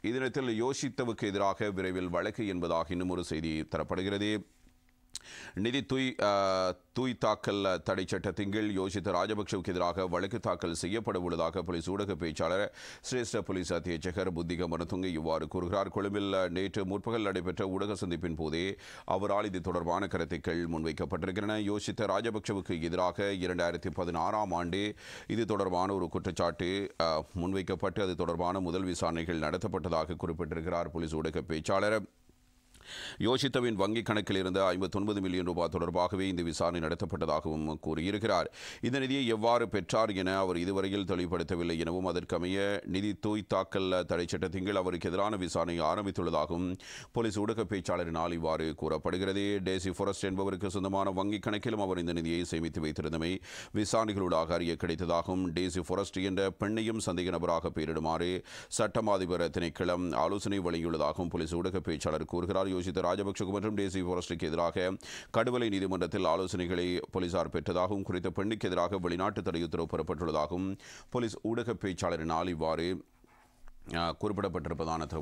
இதனத்தில் யோஷித்தவுக்கு எதிராக விரைவில் வழக்கு என்பதாக இன்னும் ஒரு செய்தி தரப்படுகிறது. நிதி தூய் தாக்கல் தடை சட்டத்தின் கீழ் யோஷித்த ராஜபக்சவுக்கு எதிராக வழக்கு தாக்கல் செய்யப்பட உள்ளதாக போலீஸ் ஊடக பேச்சாளர் சிரேஷ்ட போலீஸ் அத்தியட்சகர் புத்திக மனதுங்க இவ்வாறு கூறுகிறார். கொழும்பில் நேற்று முற்பகல் நடைபெற்ற ஊடக சந்திப்பின் போதே அவரால் இது தொடர்பான கருத்துக்கள் முன்வைக்கப்பட்டிருக்கின்றன. யோஷித்த ராஜபக்சவுக்கு எதிராக 2016 ஆண்டு இது தொடர்பான ஒரு குற்றச்சாட்டு முன்வைக்கப்பட்டு அது தொடர்பான முதல் விசாரணைகள் நடத்தப்பட்டதாக குறிப்பிட்டிருக்கிறார் போலீஸ் ஊடக பேச்சாளர். யோஷித்தவின் வங்கிக் கணக்கில் இருந்த 59 மில்லியன் ரூபாய் தொடர்பாகவே இந்த விசாரணை நடத்தப்பட்டதாகவும் கூறியிருக்கிறார். இந்த நிதியை எவ்வாறு பெற்றார் என அவர் இதுவரையில் தெளிவுபடுத்தவில்லை எனவும் அதற்கமைய நிதி தூய் தாக்கல் தடை சட்டத்தின் கீழ் அவருக்கு எதிரான விசாரணை ஆரம்பித்துள்ளதாகவும் போலீஸ் ஊடக பேச்சாளரினால் இவ்வாறு கூறப்படுகிறது. டேசி ஃபாரஸ்ட் என்பவருக்கு சொந்தமான வங்கிக் கணக்கிலும் அவர் இந்த நிதியை சேமித்து வைத்திருந்தமை விசாரணைகளூடாக அறிய கிடைத்ததாகவும் டேசி ஃபாரஸ்ட் என்ற பெண்ணையும் சந்தேக நபராக பெயரிடுமாறு சட்டம் அதிபர் திணைக்களம் ஆலோசனை வழங்கியுள்ளதாகவும் போலீஸ் ஊடக பேச்சாளர் கூறுகிறார். யோஷித்த ராஜபக்சவுக்கு மற்றும் டேசி ஃபாரஸ்டுக்கு எதிராக கடுவலை நீதிமன்றத்தில் ஆலோசனைகளை போலீசார் பெற்றதாகவும் குறித்த பெண்ணுக்கு எதிராக வெளிநாட்டு தடை உத்தரவு பெறப்பட்டுள்ளதாகவும் போலீஸ் ஊடக பேச்சாளரினால் இவ்வாறு குறிப்பிடப்பட்டிருப்பதான தகவல்